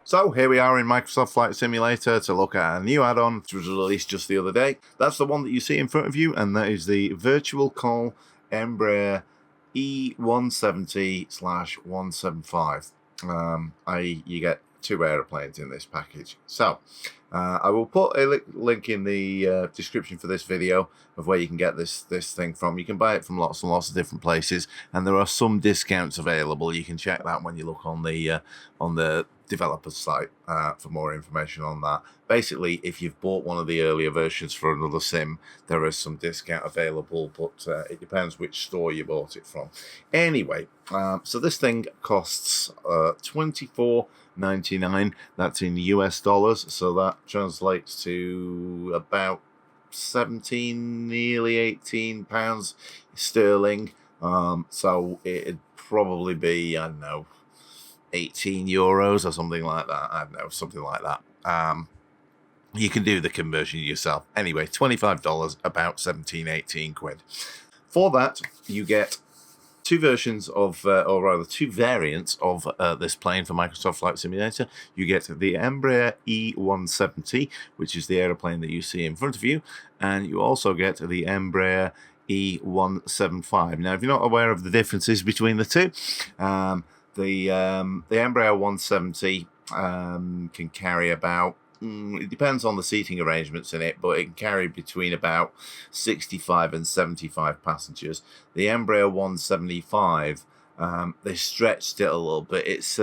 So here we are in Microsoft Flight Simulator to look at a new add-on which was released just the other day. That's the one that you see in front of you, and that is the Virtualcol Embraer E170/175. You get two aeroplanes in this package. So I will put a link in the description for this video of where you can get this thing from. You can buy it from lots and lots of different places, and there are some discounts available. You can check that when you look on the developer's site for more information on that. Basically, if you've bought one of the earlier versions for another sim, there is some discount available, but it depends which store you bought it from. Anyway, so this thing costs $24.99. That's in US dollars, so that translates to about 17, nearly 18 pounds sterling. So it'd probably be, I don't know, 18 euros or something like that. I don't know, something like that. You can do the conversion yourself. Anyway, $25, about 17, 18 quid. For that, you get two versions of, or rather two variants of this plane for Microsoft Flight Simulator. You get the Embraer E170, which is the aeroplane that you see in front of you, and you also get the Embraer E175. Now, if you're not aware of the differences between the two, the Embraer 170 can carry about, it depends on the seating arrangements in it, but it can carry between about 65 and 75 passengers. The Embraer 175, they stretched it a little bit. It's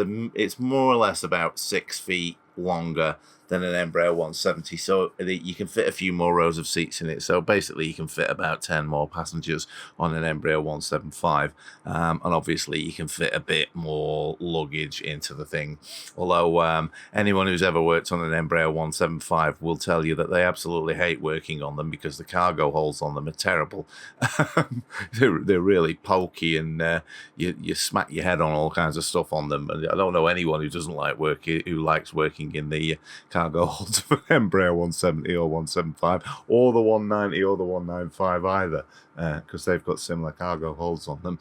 more or less about 6 feet longer than an Embraer 170, so you can fit a few more rows of seats in it. So basically you can fit about 10 more passengers on an Embraer 175, and obviously you can fit a bit more luggage into the thing, although anyone who's ever worked on an Embraer 175 will tell you that they absolutely hate working on them because the cargo holds on them are terrible. They're really pokey, and you smack your head on all kinds of stuff on them. And I don't know anyone who doesn't like who likes working in the cargo holds for Embraer 170 or 175 or the 190 or the 195 either, because they've got similar cargo holds on them.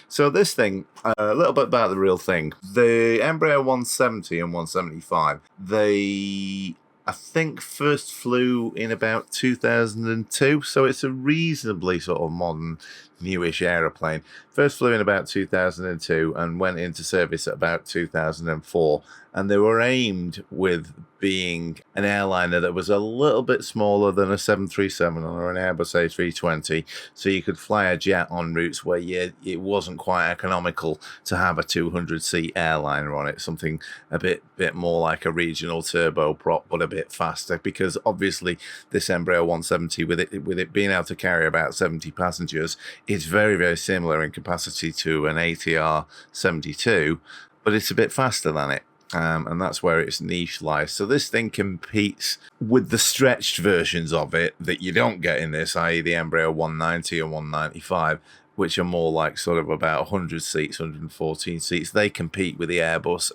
So this thing, a little bit about the real thing. The Embraer 170 and 175, they, I think, first flew in about 2002, so it's a reasonably sort of modern, newish aeroplane. First flew in about 2002 and went into service at about 2004, and they were aimed with being an airliner that was a little bit smaller than a 737 or an Airbus A320, so you could fly a jet on routes where it wasn't quite economical to have a 200-seat airliner on it, something a bit more like a regional turboprop, but a bit faster, because obviously this Embraer 170, with it being able to carry about 70 passengers, is very, very similar in capacity to an ATR 72, but it's a bit faster than it. And that's where its niche lies. So this thing competes with the stretched versions of it that you don't get in this, i.e. the Embraer 190 and 195, which are more like sort of about 100 seats, 114 seats. They compete with the Airbus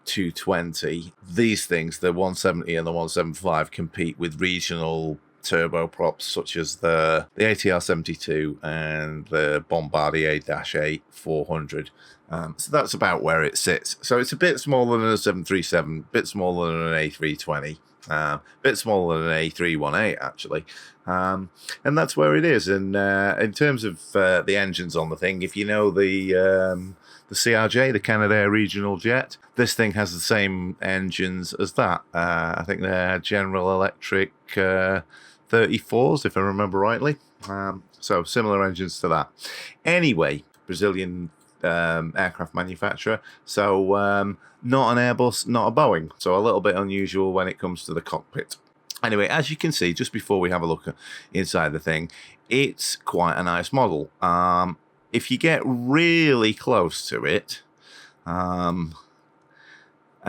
A220. These things, the 170 and the 175, compete with regional turboprops such as the ATR 72 and the Bombardier -8 400. So that's about where it sits. So it's a bit smaller than a 737, a bit smaller than an A320, a bit smaller than an A318 actually. And that's where it is. And in terms of the engines on the thing, if you know the CRJ, the Canadair regional jet, this thing has the same engines as that. I think they're General Electric 34s, if I remember rightly. So similar engines to that. Anyway, Brazilian aircraft manufacturer. So not an Airbus, not a Boeing. So a little bit unusual when it comes to the cockpit. Anyway, as you can see, just before we have a look inside the thing, it's quite a nice model. If you get really close to it, and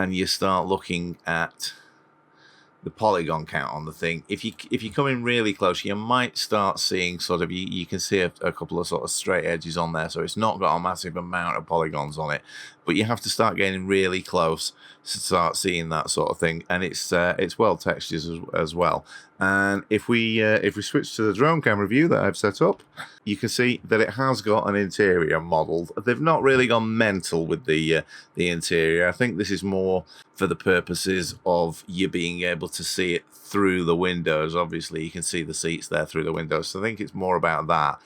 you start looking at the polygon count on the thing, if you come in really close, you might start seeing sort of, you can see a couple of sort of straight edges on there, so it's not got a massive amount of polygons on it, but you have to start getting really close to start seeing that sort of thing, and it's well textured as well. And if we switch to the drone camera view that I've set up, you can see that it has got an interior modelled. They've not really gone mental with the interior. I think this is more for the purposes of you being able to see it through the windows. Obviously, you can see the seats there through the windows, so I think it's more about that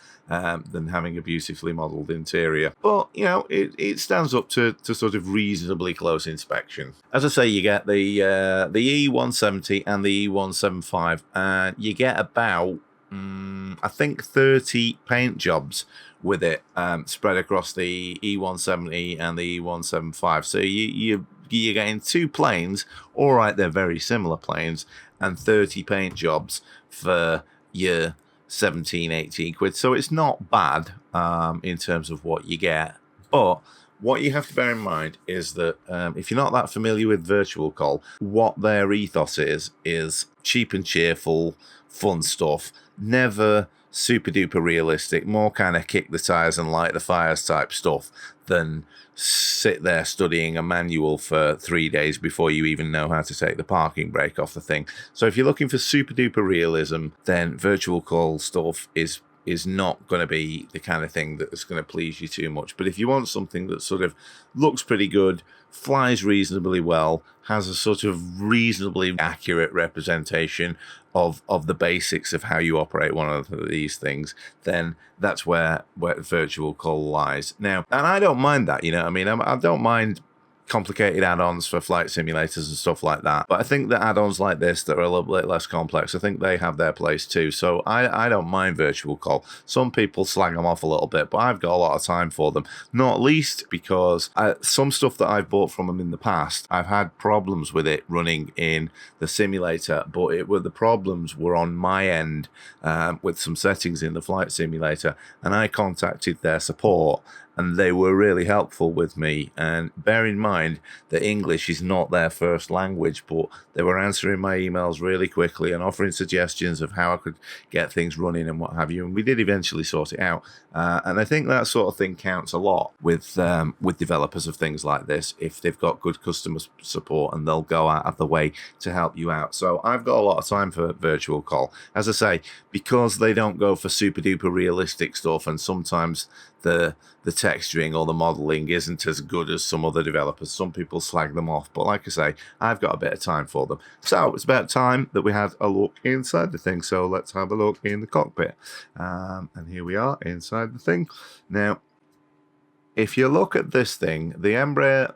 than having a beautifully modelled interior. But, you know, it stands up to sort of reasonably close inspection. As I say, you get the E170 and the E175, and you get about, I think, 30 paint jobs with it spread across the E170 and the E175. So you're getting two planes. All right, they're very similar planes, and 30 paint jobs for your 17, 18 quid. So it's not bad in terms of what you get. But what you have to bear in mind is that if you're not that familiar with Virtualcol, what their ethos is cheap and cheerful, fun stuff. Never super duper realistic, more kind of kick the tires and light the fires type stuff than sit there studying a manual for 3 days before you even know how to take the parking brake off the thing. So if you're looking for super duper realism, then Virtualcol stuff is not going to be the kind of thing that's going to please you too much. But if you want something that sort of looks pretty good, flies reasonably well, has a sort of reasonably accurate representation of the basics of how you operate one of these things, then that's where Virtualcol lies. Now, and I don't mind that, you know what I mean? I don't mind complicated add-ons for flight simulators and stuff like that, but I think that add-ons like this that are a little bit less complex, I think they have their place too. So I don't mind Virtualcol. Some people slag them off a little bit, but I've got a lot of time for them, not least because some stuff that I've bought from them in the past, I've had problems with it running in the simulator, but the problems were on my end with some settings in the flight simulator, and I contacted their support, and they were really helpful with me. And bear in mind that English is not their first language, but they were answering my emails really quickly and offering suggestions of how I could get things running and what have you. And we did eventually sort it out. And I think that sort of thing counts a lot with developers of things like this, if they've got good customer support and they'll go out of the way to help you out. So I've got a lot of time for Virtualcol. As I say, because they don't go for super duper realistic stuff, and sometimes the texturing or the modeling isn't as good as some other developers. Some people slag them off, but like I say, I've got a bit of time for them. So it's about time that we had a look inside the thing. So let's have a look in the cockpit. And here we are inside the thing. Now, if you look at this thing, the Embraer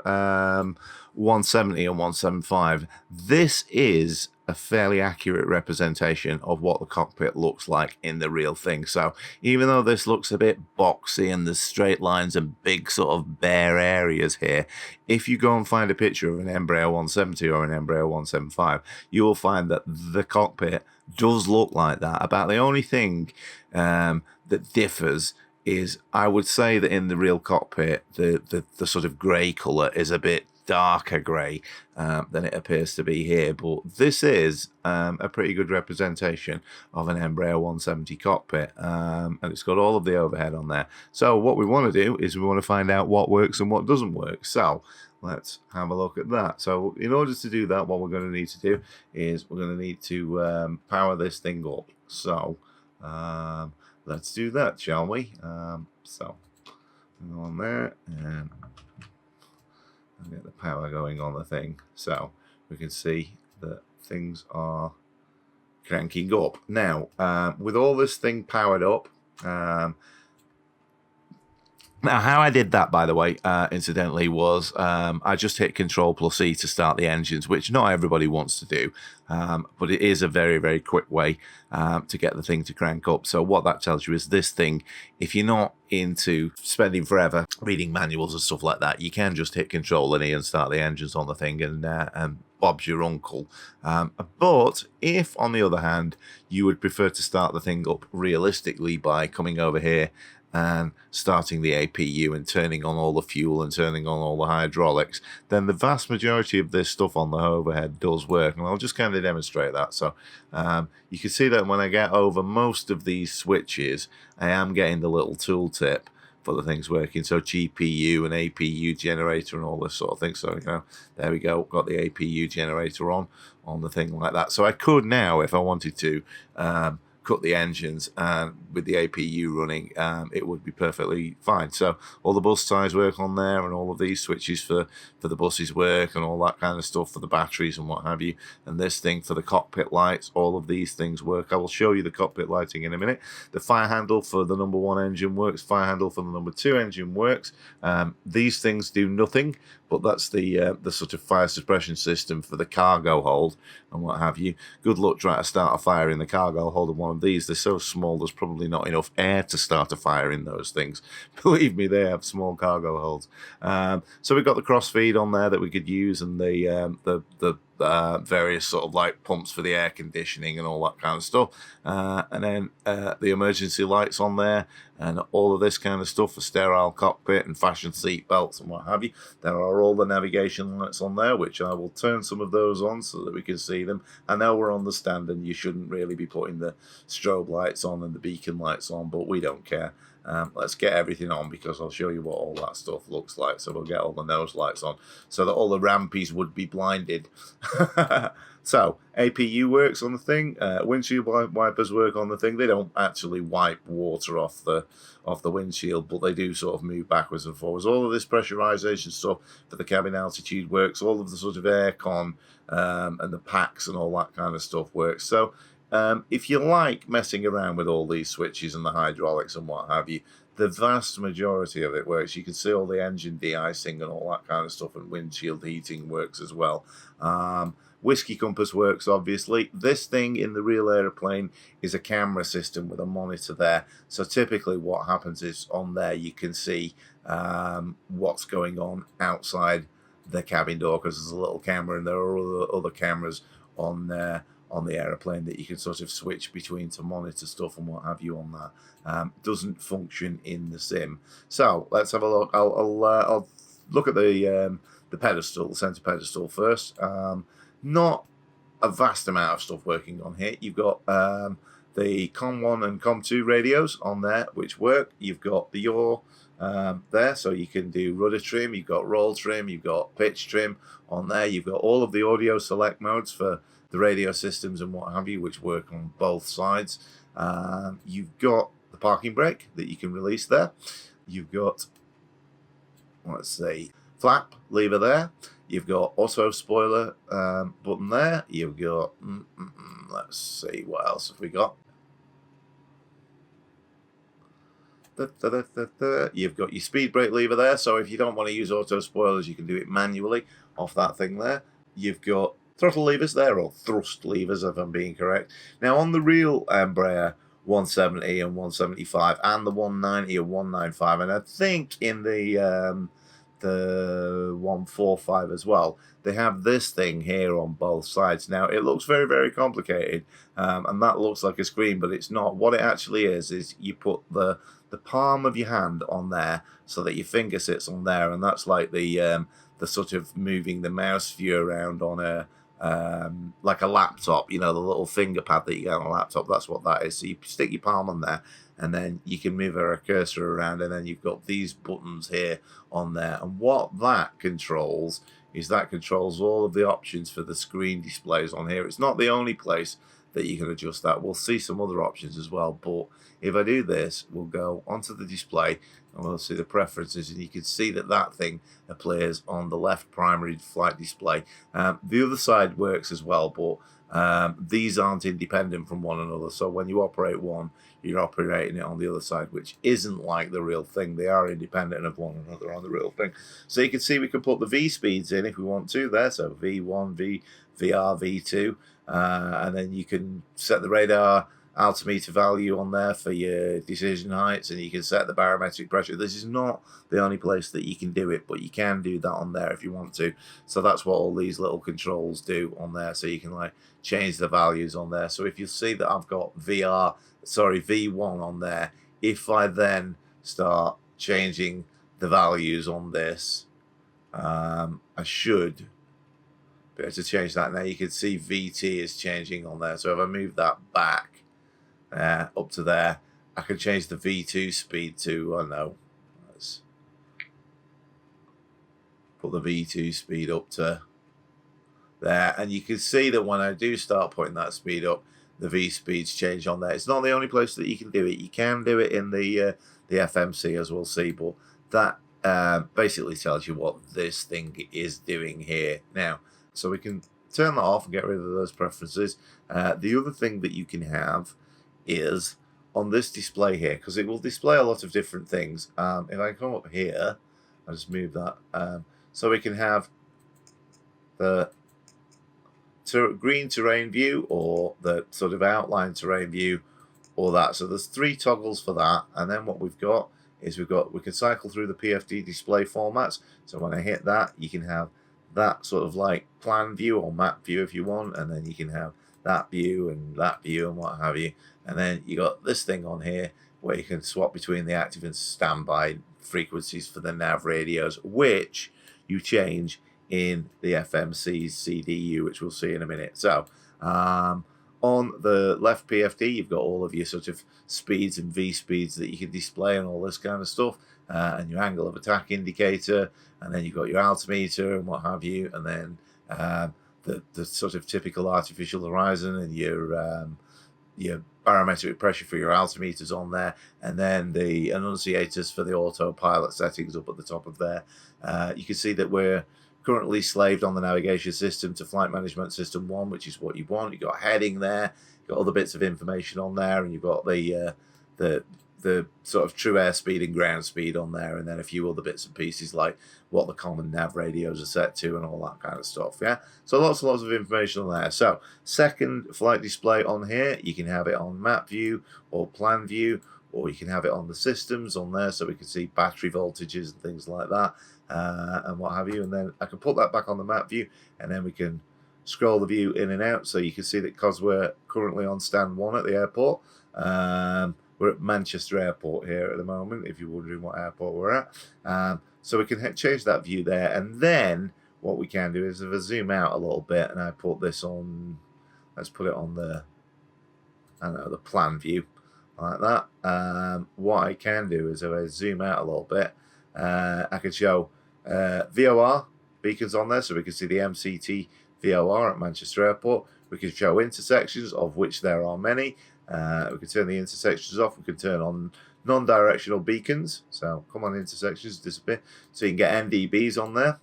170 and 175, this is a fairly accurate representation of what the cockpit looks like in the real thing. So even though this looks a bit boxy and there's straight lines and big sort of bare areas here, if you go and find a picture of an Embraer 170 or an Embraer 175, you will find that the cockpit does look like that. About the only thing that differs is, I would say that in the real cockpit, the sort of grey colour is a bit darker grey than it appears to be here, but this is a pretty good representation of an Embraer 170 cockpit, and it's got all of the overhead on there. So what we want to do is we want to find out what works and what doesn't work. So let's have a look at that. So in order to do that, what we're going to need to do is we're going to need to power this thing up. So let's do that, shall we? So go on there and get the power going on the thing, so we can see that things are cranking up. Now, with all this thing powered up, now how I did that, by the way, incidentally, was I just hit Control+E to start the engines, which not everybody wants to do, but it is a very, very quick way to get the thing to crank up. So what that tells you is this thing, if you're not into spending forever reading manuals and stuff like that, you can just hit Control+E and start the engines on the thing, and Bob's your uncle. But if, on the other hand, you would prefer to start the thing up realistically by coming over here and starting the APU and turning on all the fuel and turning on all the hydraulics, then the vast majority of this stuff on the overhead does work. And I'll just kind of demonstrate that. So you can see that when I get over most of these switches, I am getting the little tooltip for the things working. So GPU and APU generator and all this sort of thing. So, you know, there we go. Got the APU generator on the thing like that. So I could now, if I wanted to, cut the engines, and with the APU running, it would be perfectly fine. So all the bus ties work on there, and all of these switches for the buses work, and all that kind of stuff for the batteries and what have you. And this thing for the cockpit lights, all of these things work. I will show you the cockpit lighting in a minute. The fire handle for the number 1 engine works. Fire handle for the number 2 engine works. These things do nothing, but that's the sort of fire suppression system for the cargo hold and what have you. Good luck trying to start a fire in the cargo hold of one of these. They're so small, there's probably not enough air to start a fire in those things. Believe me, they have small cargo holds. So we've got the crossfeed on there that we could use, and the various sort of like pumps for the air conditioning and all that kind of stuff, and then the emergency lights on there, and all of this kind of stuff for sterile cockpit and fashion seat belts and what have you. There are all the navigation lights on there, which I will turn some of those on so that we can see them. I know we're on the stand and you shouldn't really be putting the strobe lights on and the beacon lights on, but we don't care. Let's get everything on, because I'll show you what all that stuff looks like. So we'll get all the nose lights on so that all the rampies would be blinded. So APU works on the thing. Windshield wipers work on the thing. They don't actually wipe water off the windshield, but they do sort of move backwards and forwards. All of this pressurization stuff for the cabin altitude works. All of the sort of air con and the packs and all that kind of stuff works. So if you like messing around with all these switches and the hydraulics and what have you, the vast majority of it works. You can see all the engine de-icing and all that kind of stuff, and windshield heating works as well. Whiskey compass works, obviously. This thing in the real aeroplane is a camera system with a monitor there. So typically what happens is on there you can see what's going on outside the cabin door, because there's a little camera, and there are other cameras on there on the aeroplane that you can sort of switch between to monitor stuff and what have you on that. Doesn't function in the sim. So let's have a look. I'll look at the pedestal, the center pedestal first. Not a vast amount of stuff working on here. You've got the COM1 and COM2 radios on there, which work. You've got the yaw there, so you can do rudder trim. You've got roll trim. You've got pitch trim on there. You've got all of the audio select modes for the radio systems and what have you, which work on both sides. You've got the parking brake that you can release there. You've got, let's see, flap lever there. You've got auto spoiler button there. You've got, let's see, what else have we got? You've got your speed brake lever there. So if you don't want to use auto spoilers, you can do it manually off that thing there. You've got throttle levers there, or thrust levers if I'm being correct. Now on the real Embraer 170 and 175 and the 190 and 195, and I think in the 145 as well, they have this thing here on both sides. Now it looks very, very complicated, and that looks like a screen, but it's not. What it actually is you put the palm of your hand on there so that your finger sits on there, and that's like the sort of moving the mouse view around on a like a laptop, you know, the little finger pad that you get on a laptop. That's what that is. So you stick your palm on there, and then you can move a cursor around, and then you've got these buttons here on there. And what that controls is that controls all of the options for the screen displays on here. It's not the only place that you can adjust that. We'll see some other options as well, but if I do this, we'll go onto the display and we'll see the preferences, and you can see that that thing appears on the left primary flight display. The other side works as well, but these aren't independent from one another. So when you operate one, you're operating it on the other side, which isn't like the real thing. They are independent of one another on the real thing. So you can see we can put the V speeds in if we want to there. So V1, VR, V2, and then you can set the radar altimeter value on there for your decision heights, and you can set the barometric pressure. This is not the only place that you can do it, but you can do that on there if you want to. So that's what all these little controls do on there. So you can like change the values on there. So if you see that I've got V1 on there, if I then start changing the values on this, I should be able to change that. Now you can see VT is changing on there. So if I move that back up to there, I can change the V2 speed to, I don't know, put the V2 speed up to there, and you can see that when I do start putting that speed up, the V speeds change on there. It's not the only place that you can do it. You can do it in the FMC, as we'll see, but that basically tells you what this thing is doing here now. So we can turn that off and get rid of those preferences. The other thing that you can have is on this display here, because it will display a lot of different things. If I come up here, I'll just move that. So we can have the green terrain view, or the sort of outline terrain view, or that. So there's 3 toggles for that. And then what we've got is we can cycle through the PFD display formats. So when I hit that, you can have that sort of like plan view or map view if you want, and then you can have that view and what have you. And then you got this thing on here where you can swap between the active and standby frequencies for the nav radios, which you change in the FMC's CDU, which we'll see in a minute. So on the left PFD, you've got all of your sort of speeds and V speeds that you can display and all this kind of stuff, and your angle of attack indicator, and then you've got your altimeter and what have you, and then the sort of typical artificial horizon and your barometric pressure for your altimeters on there, and then the annunciators for the autopilot settings up at the top of there. You can see that we're currently slaved on the navigation system to flight management system 1, which is what you want. You've got heading there, you've got other bits of information on there, and you've got the sort of true airspeed and ground speed on there, and then a few other bits and pieces like what the common nav radios are set to and all that kind of stuff. Yeah, so lots and lots of information on there. So second flight display on here, you can have it on map view or plan view, or you can have it on the systems on there, so we can see battery voltages and things like that, and what have you. And then I can put that back on the map view, and then we can scroll the view in and out, so you can see that because we're currently on stand 1 at the airport, we're at Manchester Airport here at the moment, if you're wondering what airport we're at. So we can change that view there, and then what we can do is if I zoom out a little bit and I put this on, let's put it on the, I don't know, the plan view, like that. What I can do is if I zoom out a little bit, I can show VOR beacons on there, so we can see the MCT VOR at Manchester Airport. We can show intersections, of which there are many. We can turn the intersections off. We can turn on non-directional beacons. So come on, intersections, disappear. So you can get NDBs on there,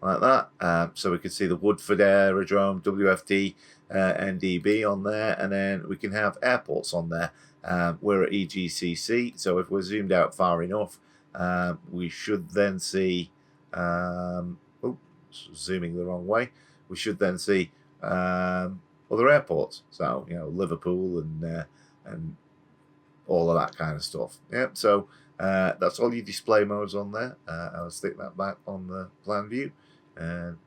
like that. So we can see the Woodford Aerodrome, WFD NDB on there. And then we can have airports on there. We're at EGCC. So if we're zoomed out far enough, we should then see, zooming the wrong way, we should then see other airports, so Liverpool and all of that kind of stuff. Yeah, so that's all your display modes on there. I'll stick that back on the plan view and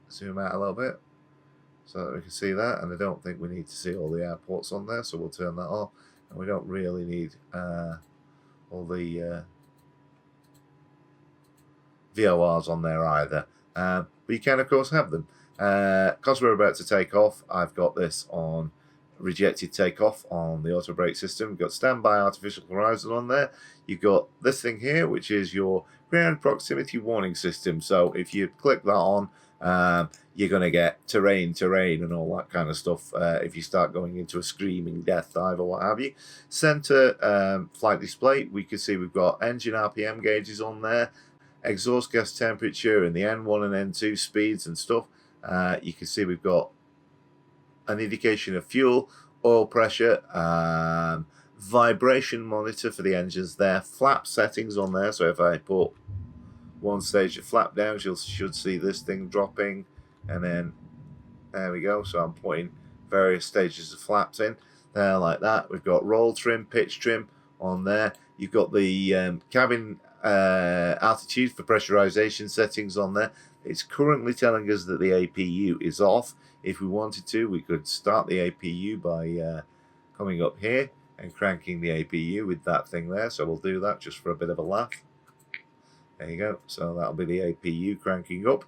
zoom out a little bit so that we can see that. And I don't think we need to see all the airports on there, so we'll turn that off. And we don't really need all the VORs on there either, but you can of course have them. Because we're about to take off, I've got this on rejected takeoff on the auto brake system. We've got standby artificial horizon on there. You've got this thing here, which is your ground proximity warning system. So if you click that on, you're going to get terrain, and all that kind of stuff if you start going into a screaming death dive or what have you. Center flight display, we can see we've got engine RPM gauges on there, exhaust gas temperature, and the N1 and N2 speeds and stuff. You can see we've got an indication of fuel, oil pressure, vibration monitor for the engines there, flap settings on there. So if I put one stage of flap down, you should see this thing dropping, and then there we go. So I'm putting various stages of flaps in there like that. We've got roll trim, pitch trim on there. You've got the cabin altitude for pressurization settings on there. It's currently telling us that the APU is off. If we wanted to, we could start the APU by coming up here and cranking the APU with that thing there. So we'll do that just for a bit of a laugh. There you go. So that'll be the APU cranking up.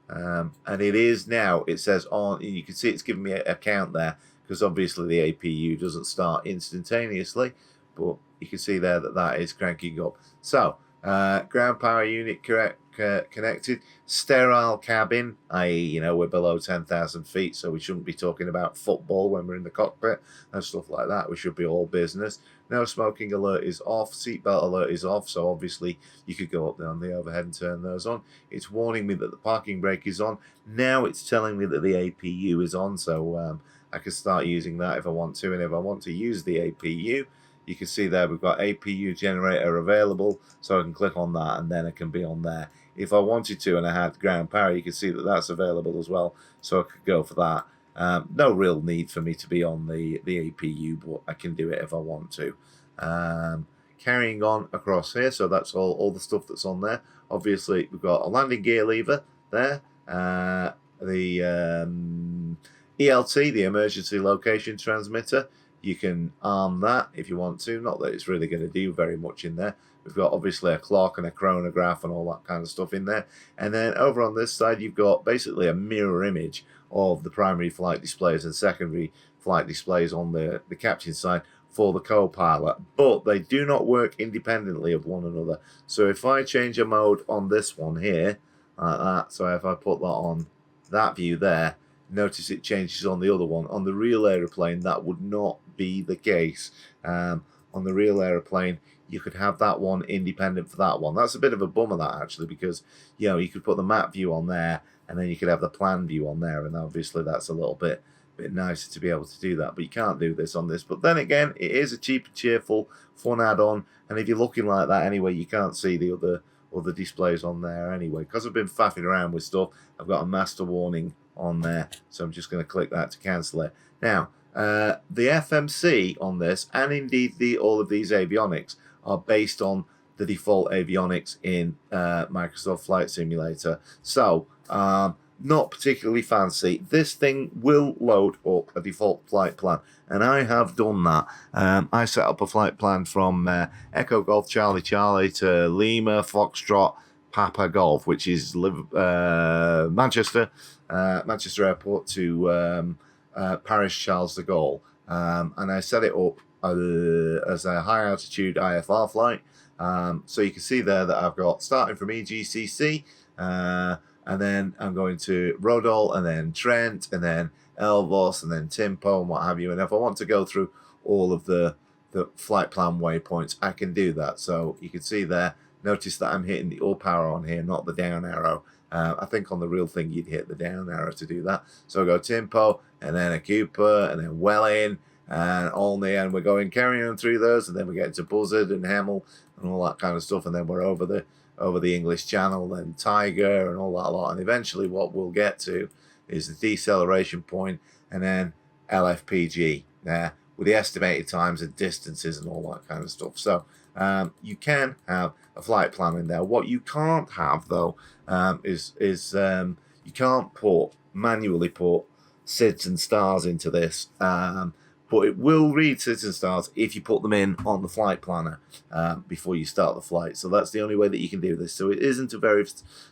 And it is now, it says on, you can see it's giving me a count there, because obviously the APU doesn't start instantaneously, but you can see there that that is cranking up. So ground power unit correct, connected. Sterile cabin, i.e., you know, we're below 10,000 feet, so we shouldn't be talking about football when we're in the cockpit and stuff like that. We should be all business. No smoking alert is off. Seatbelt alert is off, so obviously you could go up there on the overhead and turn those on. It's warning me that the parking brake is on. Now it's telling me that the APU is on, so I can start using that if I want to. And if I want to use the APU, you can see there we've got APU generator available, so I can click on that and then it can be on there. If I wanted to and I had ground power, you can see that that's available as well, so I could go for that. No real need for me to be on the APU, but I can do it if I want to. Carrying on across here, so that's all the stuff that's on there. Obviously, we've got a landing gear lever there, the ELT, the emergency location transmitter. You can arm that if you want to, not that it's really going to do very much in there. We've got obviously a clock and a chronograph and all that kind of stuff in there. And then over on this side, you've got basically a mirror image of the primary flight displays and secondary flight displays on the captain side for the co-pilot. But they do not work independently of one another. So if I change a mode on this one here, like that, so if I put that on that view there, notice it changes on the other one. On the real aeroplane, that would not be the case. On the real aeroplane, you could have that one independent for that one. That's a bit of a bummer, that, actually, because, you know, you could put the map view on there, and then you could have the plan view on there, and obviously that's a little bit nicer to be able to do that, but you can't do this on this. But then again, it is a cheap and cheerful, fun add-on, and if you're looking like that anyway, you can't see the other displays on there anyway. Because I've been faffing around with stuff, I've got a master warning on there, so I'm just going to click that to cancel it. Now, the FMC on this, and indeed all of these avionics, are based on the default avionics in Microsoft Flight Simulator. So, not particularly fancy. This thing will load up a default flight plan, and I have done that. I set up a flight plan from Echo Golf Charlie Charlie to Lima Foxtrot Papa Golf, which is Manchester Airport to Paris Charles de Gaulle, and I set it up as a high altitude IFR flight. So you can see there that I've got starting from EGCC, and then I'm going to Rodol, and then Trent, and then Elvos, and then Timpo, and what have you. And if I want to go through all of the flight plan waypoints, I can do that. So you can see there, notice that I'm hitting the up arrow on here, not the down arrow. I think on the real thing, you'd hit the down arrow to do that. So I go Timpo, and then a Cooper, and then Welling, and Olney, and we're going carrying on through those, and then we get to Buzzard and Hemel and all that kind of stuff, and then we're over the English Channel and Tiger and all that lot, and eventually what we'll get to is the deceleration point, and then LFPG with the estimated times and distances and all that kind of stuff. So you can have a flight plan in there. What you can't have though is you can't manually put SIDS and stars into this. But it will read SIDS and stars if you put them in on the flight planner before you start the flight. So that's the only way that you can do this. So it isn't a very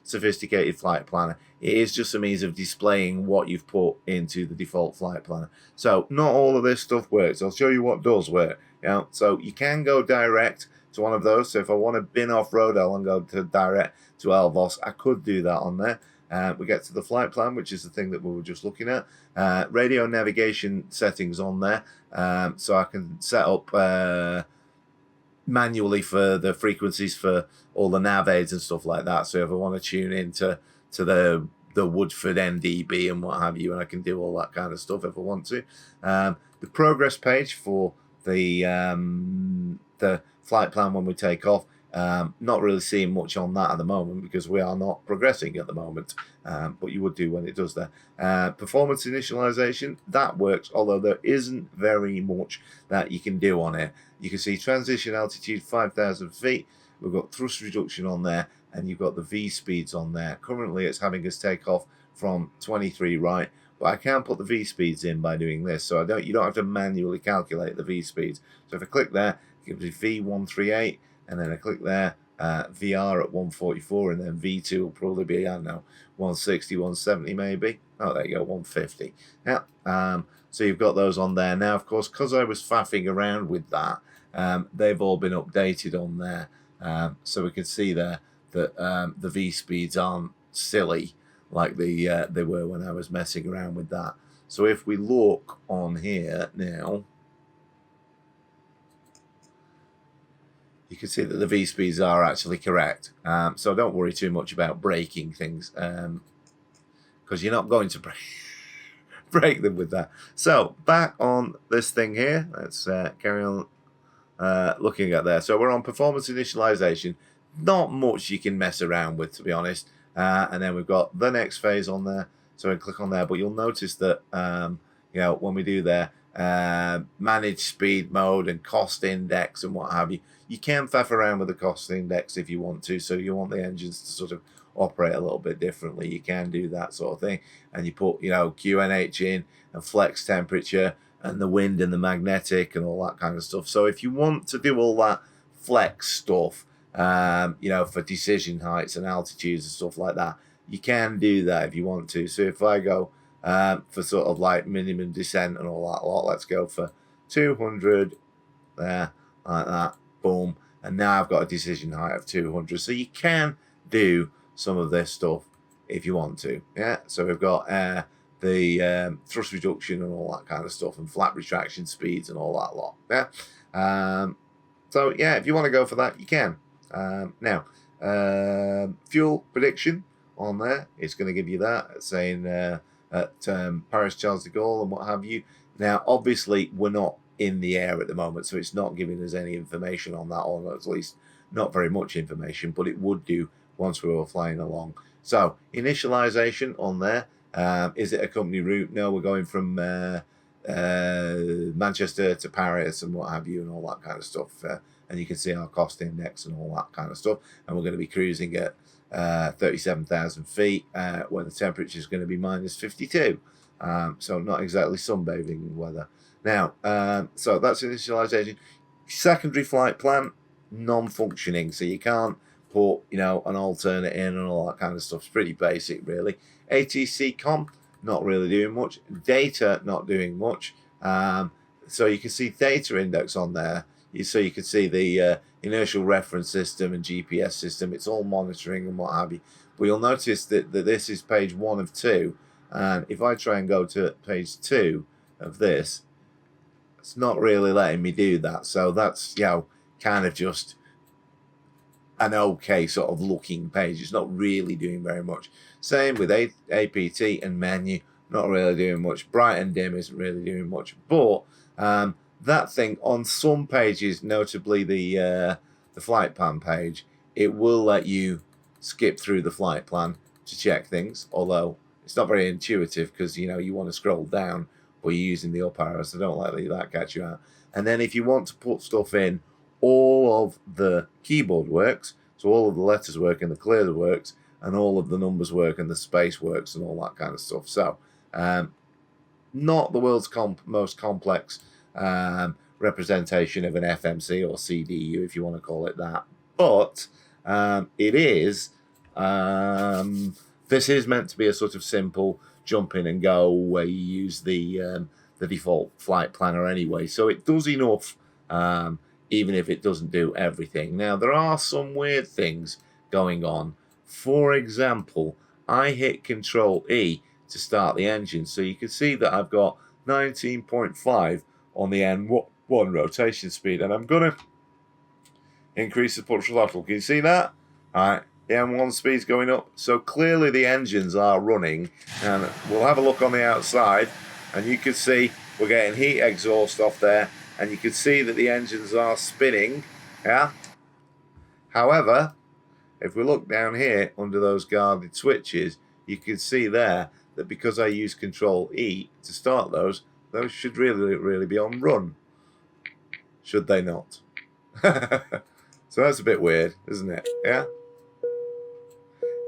sophisticated flight planner. It is just a means of displaying what you've put into the default flight planner. So not all of this stuff works. I'll show you what does work. So you can go direct to one of those. So if I want to bin off Rodel and go to direct to Elvos, I could do that on there. We get to the flight plan, which is the thing that we were just looking at. Radio navigation settings on there, so I can set up manually for the frequencies for all the nav aids and stuff like that. So if I want to tune into the Woodford NDB and what have you, and I can do all that kind of stuff if I want to. The progress page for the flight plan when we take off. Not really seeing much on that at the moment because we are not progressing at the moment, but you would do when it does that. Performance initialization, that works, although there isn't very much that you can do on it. You can see transition altitude 5,000 feet, we've got thrust reduction on there, and you've got the V speeds on there. Currently it's having us take off from 23 right, but I can put the V speeds in by doing this, so you don't have to manually calculate the V speeds. So if I click there, it gives me V138, and then I click there, VR at 144, and then V2 will probably be, I don't know, 160, 170 maybe. Oh, there you go, 150. Yeah. So you've got those on there. Now, of course, because I was faffing around with that, they've all been updated on there. So we can see there that the V speeds aren't silly like they were when I was messing around with that. So if we look on here now, you can see that the V speeds are actually correct. So don't worry too much about breaking things, because you're not going to break them with that. So back on this thing here, let's carry on looking at there. So we're on performance initialization. Not much you can mess around with, to be honest. And then we've got the next phase on there. So I click on there, but you'll notice that you know, when we do there, manage speed mode and cost index and what have you. You can faff around with the cost index if you want to. So you want the engines to sort of operate a little bit differently. You can do that sort of thing, and you put, you know, QNH in and flex temperature and the wind and the magnetic and all that kind of stuff. So if you want to do all that flex stuff, you know, for decision heights and altitudes and stuff like that, you can do that if you want to. So if I go for sort of like minimum descent and all that lot, let's go for 200 there, like that, boom, and now I've got a decision height of 200. So you can do some of this stuff if you want to. Yeah, so we've got the thrust reduction and all that kind of stuff, and flap retraction speeds and all that lot. Yeah, so yeah, if you want to go for that, you can. Now, fuel prediction on there, it's going to give you that, saying at Paris Charles de Gaulle and what have you. Now, obviously, we're not in the air at the moment, so it's not giving us any information on that, or at least not very much information, but it would do once we were flying along. So, initialization on there. Is it a company route? No, we're going from Manchester to Paris and what have you, and all that kind of stuff. And you can see our cost index and all that kind of stuff. And we're going to be cruising at 37,000 feet, where the temperature is going to be minus 52. So not exactly sunbathing weather. Now, so that's initialization. Secondary flight plan, non-functioning. So you can't put, you know, an alternate in and all that kind of stuff. It's pretty basic, really. ATC comp, not really doing much. Data, not doing much. So you can see data index on there. So you can see the inertial reference system and GPS system. It's all monitoring and what have you. But you'll notice that this is page 1 of 2. And if I try and go to page 2 of this, it's not really letting me do that. So that's, you know, kind of just an okay sort of looking page. It's not really doing very much. Same with APT and menu, not really doing much. Bright and dim isn't really doing much. But that thing on some pages, notably the flight plan page, it will let you skip through the flight plan to check things, although it's not very intuitive because, you know, you want to scroll down, but you're using the up arrow, so don't let that catch you out. And then if you want to put stuff in, all of the keyboard works, so all of the letters work and the clear works, and all of the numbers work and the space works and all that kind of stuff. So not the world's most complex representation of an FMC or CDU, if you want to call it that, but it is this is meant to be a sort of simple jump in and go where you use the default flight planner anyway, so it does enough, even if it doesn't do everything. Now, there are some weird things going on. For example, I hit Control E to start the engine, so you can see that I've got 19.5 on the N1 rotation speed, and I'm going to increase the push throttle. Can you see that? All right, the N1 speed's going up, so clearly the engines are running, and we'll have a look on the outside, and you can see we're getting heat exhaust off there, and you can see that the engines are spinning. Yeah. However, if we look down here under those guarded switches, you can see there that because I use Control E to start those should really be on run. Should they not? So that's a bit weird, isn't it? Yeah.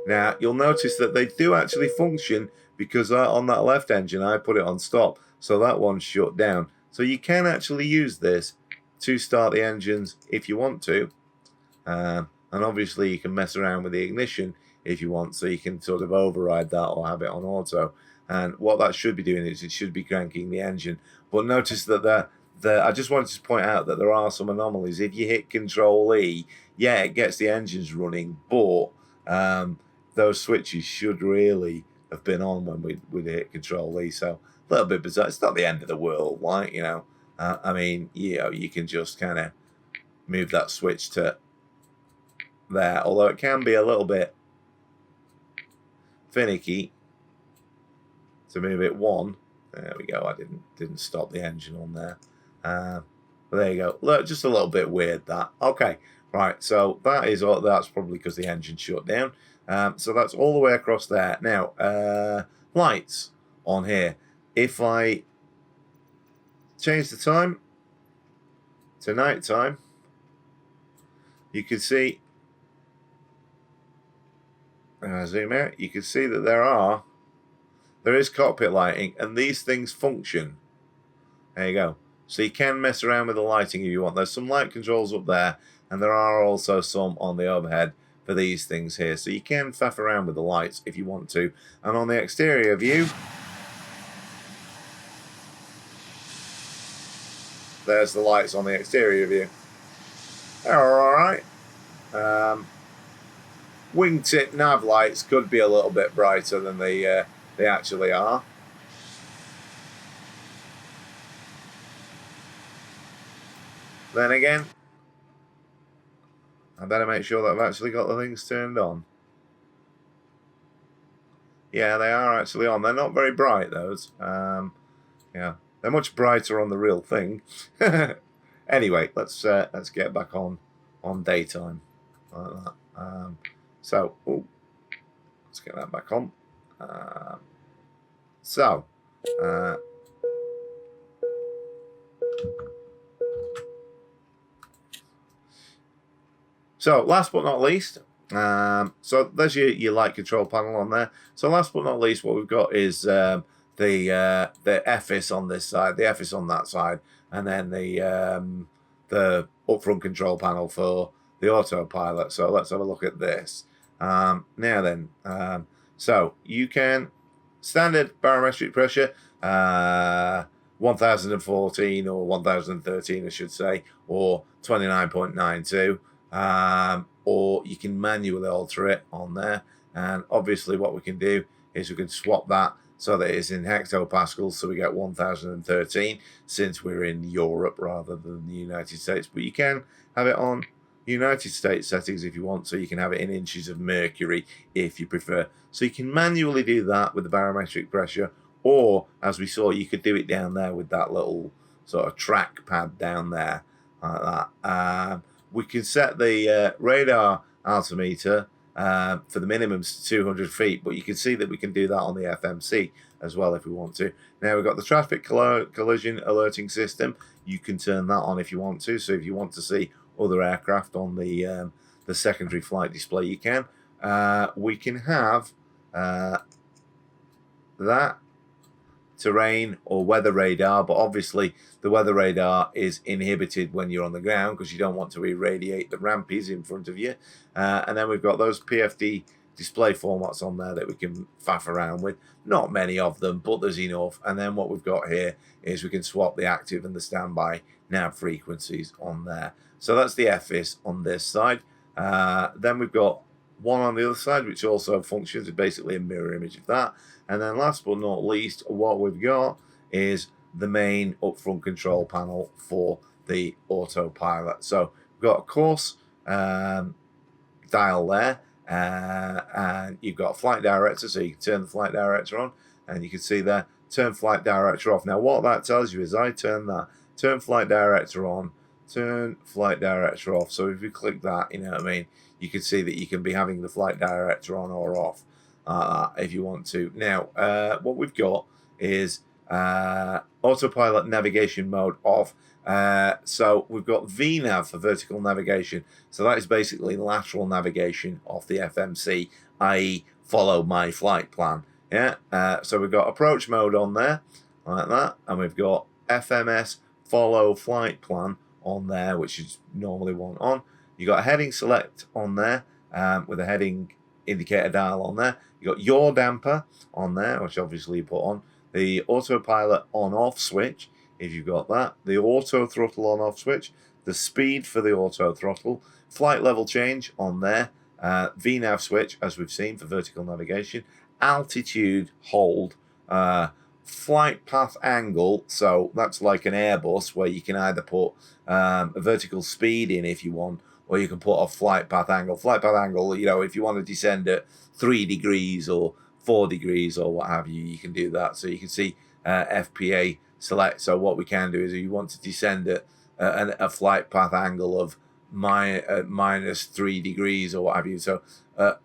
Now, you'll notice that they do actually function because on that left engine, I put it on stop. So that one's shut down. So you can actually use this to start the engines if you want to. And obviously you can mess around with the ignition if you want. So you can sort of override that or have it on auto. And what that should be doing is it should be cranking the engine. But notice that I just wanted to point out that there are some anomalies. If you hit Control E, yeah, it gets the engines running, but those switches should really have been on when we hit Control E. So a little bit bizarre. It's not the end of the world, like, you know. I mean, you know, you can just kind of move that switch to there, although it can be a little bit finicky to move it one. There we go. I didn't stop the engine on there. But there you go. Look, just a little bit weird that. Okay, right. So that is all. That's probably because the engine shut down. So that's all the way across there. Now, lights on here. If I change the time to night time, you can see. Zoom out. You can see that there is cockpit lighting, and these things function. There you go. So you can mess around with the lighting if you want. There's some light controls up there, and there are also some on the overhead for these things here. So you can faff around with the lights if you want to. And on the exterior view, there's the lights on the exterior view. They're all right. Wingtip Nav Lights could be a little bit brighter than they actually are. Then again, I better make sure that I've actually got the things turned on. Yeah, they are actually on. They're not very bright, those. Yeah, they're much brighter on the real thing. Anyway, let's get back on daytime like that. So, let's get that back on. So, last but not least, so there's your light control panel on there. So last but not least, what we've got is the FS on this side, the FS on that side, and then the upfront control panel for the autopilot. So let's have a look at this. Now then, so you can standard barometric pressure, 1014 or 1013, I should say, or 29.92. Or you can manually alter it on there, and obviously what we can do is we can swap that so that it's in hectopascals, so we get 1013 since we're in Europe rather than the United States. But you can have it on United States settings if you want, so you can have it in inches of mercury if you prefer. So you can manually do that with the barometric pressure, or as we saw, you could do it down there with that little sort of track pad down there like that. We can set the radar altimeter for the minimum to 200 feet, but you can see that we can do that on the FMC as well if we want to. Now we've got the traffic collision alerting system. You can turn that on if you want to. So if you want to see other aircraft on the secondary flight display, you can. We can have that terrain or weather radar, but obviously the weather radar is inhibited when you're on the ground because you don't want to irradiate the rampies in front of you. And then we've got those PFD display formats on there that we can faff around with. Not many of them, but there's enough. And then what we've got here is we can swap the active and the standby nav frequencies on there. So that's the FIS on this side. Then we've got one on the other side, which also functions as basically a mirror image of that. And then last but not least, what we've got is the main upfront control panel for the autopilot. So we've got a course dial there, and you've got a flight director, so you can turn the flight director on, and you can see there, turn flight director off. Now what that tells you is I turn that, turn flight director on, turn flight director off. So if you click that, you know what I mean, you can see that you can be having the flight director on or off if you want to. Now, what we've got is autopilot navigation mode off. So we've got VNAV for vertical navigation. So that is basically lateral navigation off the FMC, i.e. follow my flight plan. Yeah. So we've got approach mode on there, like that, and we've got FMS follow flight plan on there, which is normally one on. You got a heading select on there with a heading indicator dial on there. You got yaw damper on there, which obviously you put on. The autopilot on-off switch if you've got that, the auto throttle on off switch, the speed for the auto throttle, flight level change on there, VNAV switch, as we've seen for vertical navigation, altitude hold, flight path angle, so that's like an Airbus where you can either put a vertical speed in if you want, or you can put a flight path angle. Flight path angle, you know, if you want to descend at 3 degrees or 4 degrees or what have you, you can do that. So you can see FPA select. So what we can do is if you want to descend at a flight path angle of minus 3 degrees or what have you. So at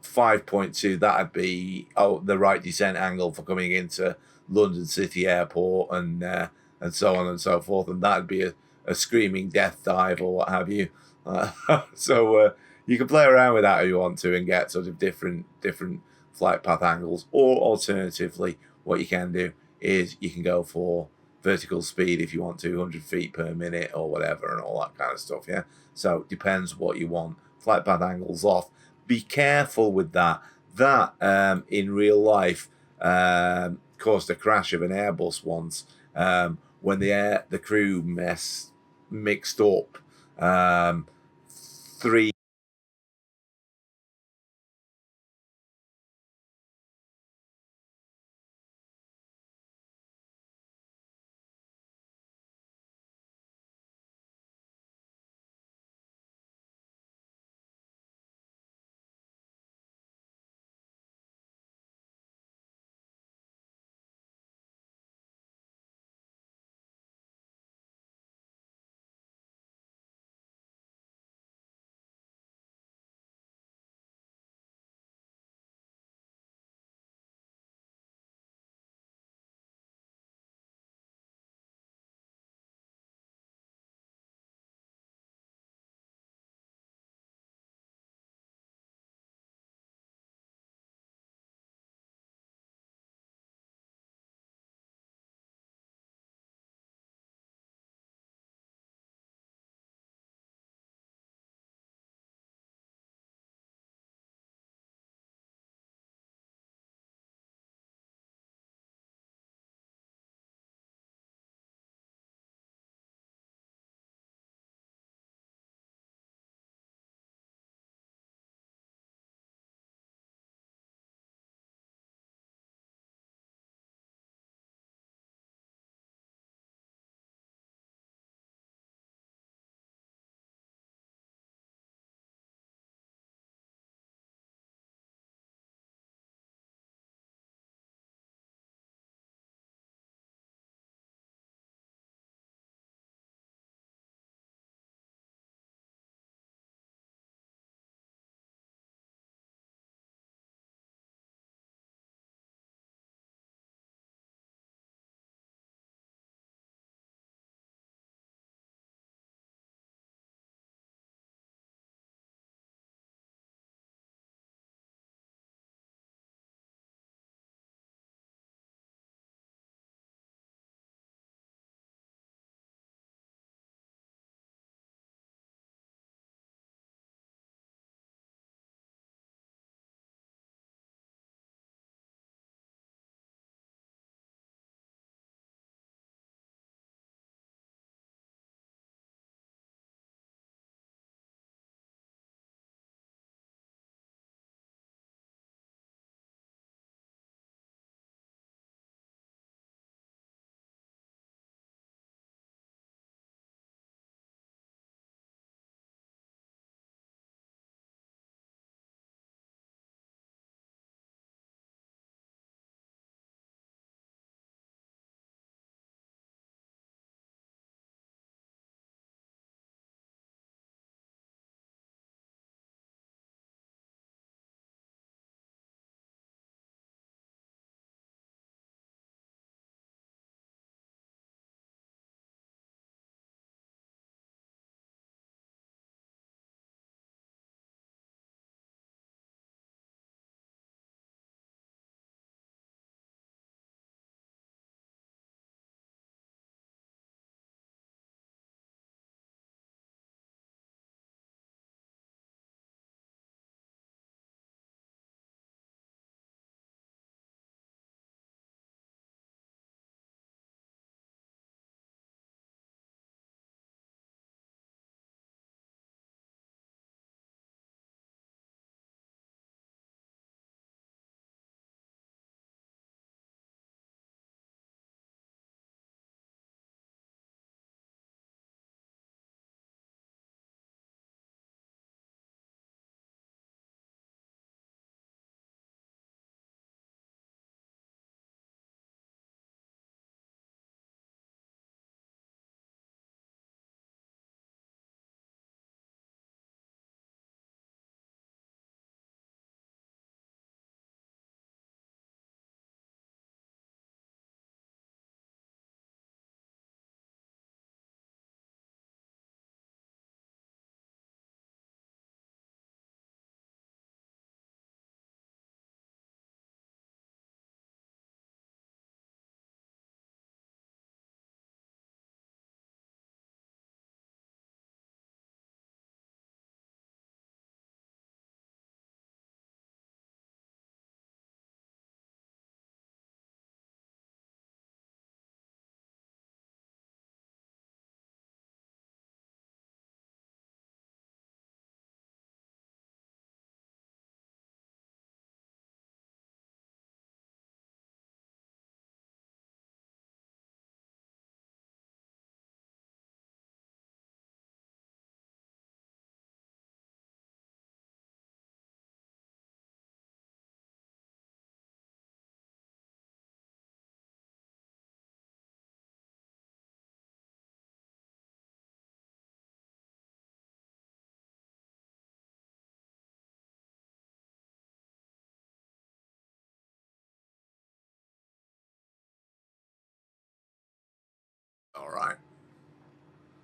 5.2, that'd be the right descent angle for coming into London City Airport and so on and so forth, and that'd be a screaming death dive or what have you. So you can play around with that if you want to and get sort of different flight path angles, or alternatively, what you can do is you can go for vertical speed if you want to, 100 feet per minute or whatever, and all that kind of stuff. Yeah, so it depends what you want. Flight path angles off. Be careful with that. That in real life caused a crash of an Airbus once when the crew mixed up three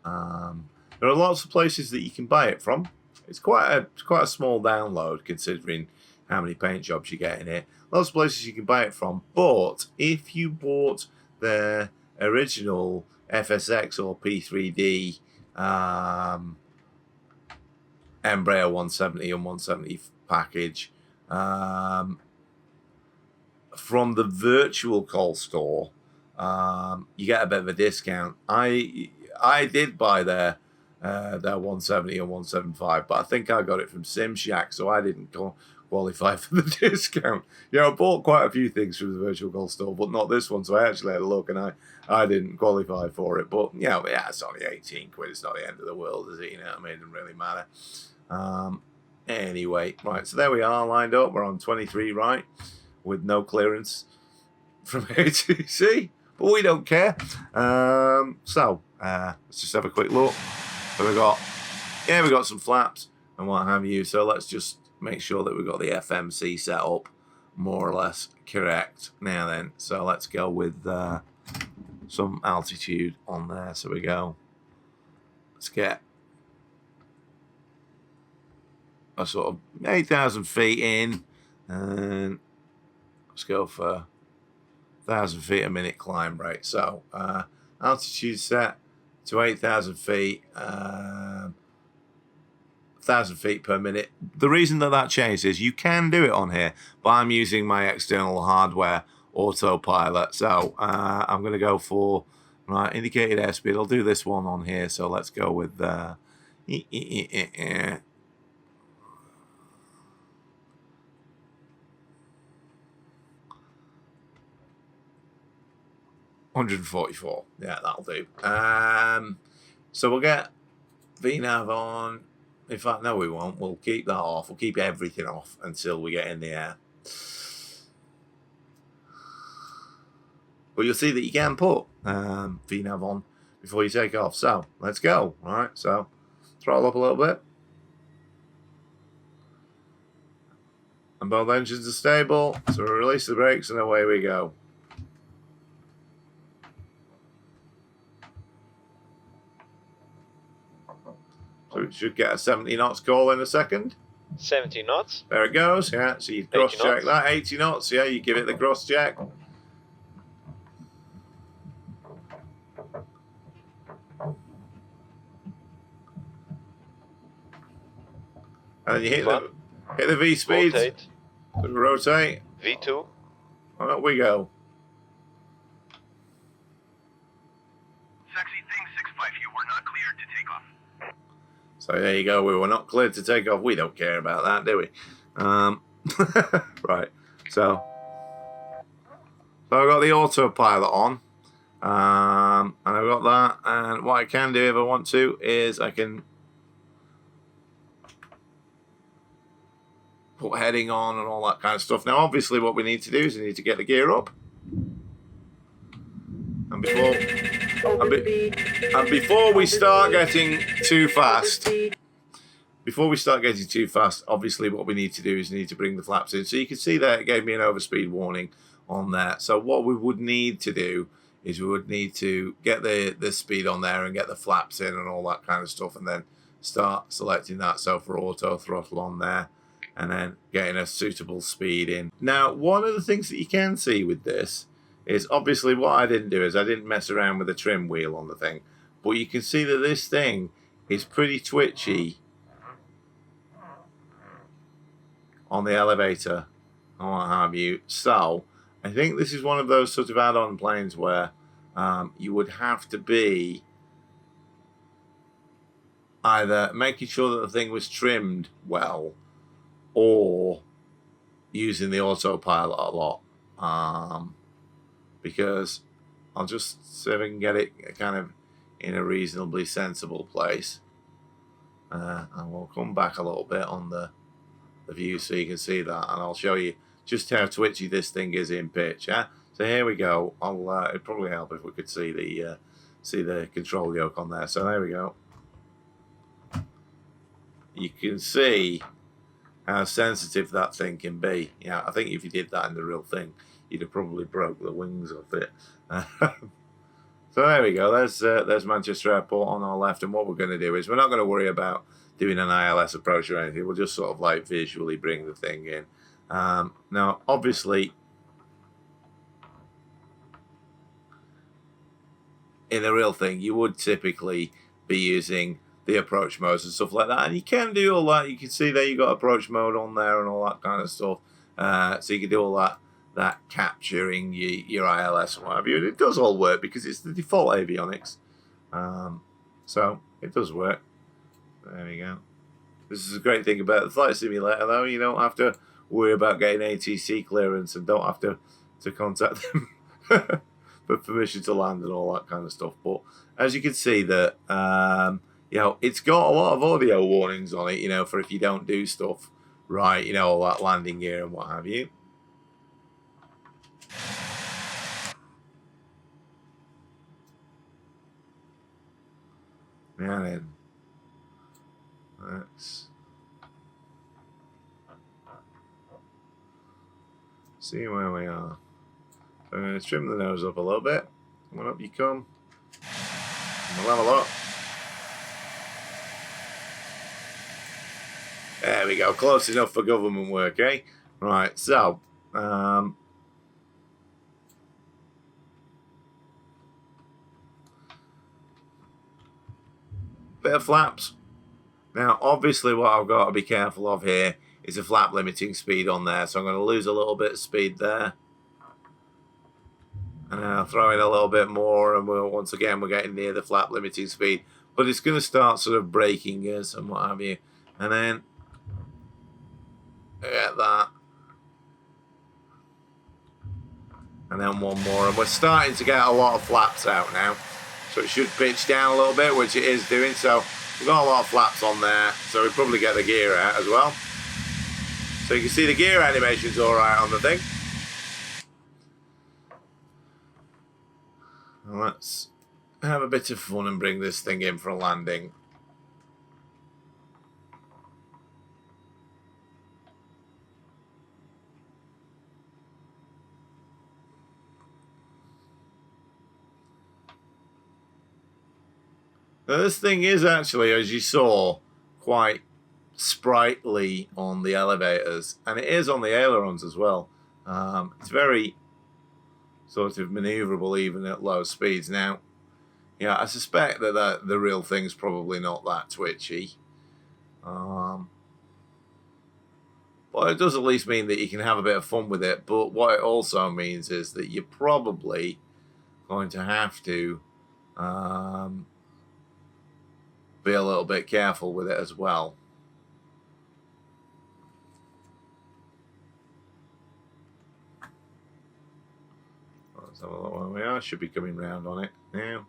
There are lots of places that you can buy it from. It's quite a small download considering how many paint jobs you get in it. Lots of places you can buy it from, but if you bought their original FSX or P3D Embraer 170 and 170 package from the Virtualcol store, you get a bit of a discount. I did buy their 170 and 175, but I think I got it from SimShack, so I didn't qualify for the discount. I bought quite a few things from the Virtualcol store, but not this one, so I actually had a look, and I didn't qualify for it. But yeah, it's only 18 quid. It's not the end of the world, is it? You know what I mean? It doesn't really matter. Anyway, right, so there we are, lined up. We're on 23 right, with no clearance from A to C, but we don't care. So let's just have a quick look. So we got some flaps and what have you. So let's just make sure that we've got the FMC set up more or less correct. Now then, so let's go with some altitude on there. So we go. Let's get a sort of 8,000 feet in, and let's go for 1,000 feet a minute climb rate. So altitude set to 8,000 feet, 1,000 feet per minute. The reason that changed is you can do it on here, but I'm using my external hardware Autopilot. So I'm going to go for indicated airspeed. I'll do this one on here. So let's go with 144. Yeah, that'll do. So we'll get VNav on. In fact, no, we won't. We'll keep that off. We'll keep everything off until we get in the air. But you'll see that you can put VNav on before you take off. So let's go. All right. So throttle up a little bit. And both engines are stable. So we release the brakes and away we go. So it should get a 70 knots call in a second. 70 knots. There it goes. Yeah. So you cross check that. 80 knots. Yeah. You give it the cross check. And then you hit the V speed. Rotate. V2. And up we go. Sexy thing 6-5, you were not cleared to take off. So there you go. We were not cleared to take off. We don't care about that, do we? Right. So I've got the autopilot on. And I've got that. And what I can do if I want to is I can put heading on and all that kind of stuff. Now, obviously, what we need to do is we need to get the gear up. And before we start getting too fast, obviously what we need to do is we need to bring the flaps in. So you can see there it gave me an overspeed warning on there. So what we would need to do is we would need to get the speed on there and get the flaps in and all that kind of stuff, and then start selecting that. So for auto throttle on there, and then getting a suitable speed in. Now, one of the things that you can see with this is obviously what I didn't do is I didn't mess around with the trim wheel on the thing, but you can see that this thing is pretty twitchy on the elevator and what have you. So I think this is one of those sort of add-on planes where you would have to be either making sure that the thing was trimmed well or using the autopilot a lot. Because I'll just see if I can get it kind of in a reasonably sensible place. And we'll come back a little bit on the view so you can see that, and I'll show you just how twitchy this thing is in pitch. Yeah? So here we go. It'd probably help if we could see the control yoke on there. So there we go. You can see how sensitive that thing can be. Yeah, I think if you did that in the real thing, you'd have probably broke the wings off it. So there we go. There's Manchester Airport on our left, and what we're going to do is we're not going to worry about doing an ILS approach or anything. We'll just sort of like visually bring the thing in. Now, obviously, in the real thing, you would typically be using the approach modes and stuff like that, and you can do all that. You can see there you got approach mode on there and all that kind of stuff. So you can do all that capturing your ILS and what have you, and it does all work because it's the default avionics. So it does work. There we go. This is a great thing about the flight simulator, though. You don't have to worry about getting ATC clearance and don't have to contact them for permission to land and all that kind of stuff. But as you can see, that you know, it's got a lot of audio warnings on it. You know, for if you don't do stuff right, you know, all that landing gear and what have you. And then let's see where we are. So I'm going to trim the nose up a little bit. Come on up, you come. We'll have a look. There we go. Close enough for government work, eh? Right, so bit of flaps. Now, obviously, what I've got to be careful of here is a flap limiting speed on there. So I'm going to lose a little bit of speed there. And I'll throw in a little bit more, and once again, we're getting near the flap limiting speed. But it's going to start sort of braking us and what have you. And then, get that. And then one more. And we're starting to get a lot of flaps out now. So it should pitch down a little bit, which it is doing. So we've got a lot of flaps on there. So we probably get the gear out as well. So you can see the gear animation's all right on the thing. Let's have a bit of fun and bring this thing in for a landing. Now this thing is actually, as you saw, quite sprightly on the elevators, and it is on the ailerons as well. It's very sort of maneuverable even at low speeds. Now, yeah, I suspect that the real thing's probably not that twitchy. But it does at least mean that you can have a bit of fun with it. But what it also means is that you're probably going to have to be a little bit careful with it as well. Let's have a look where we are. Should be coming round on it now.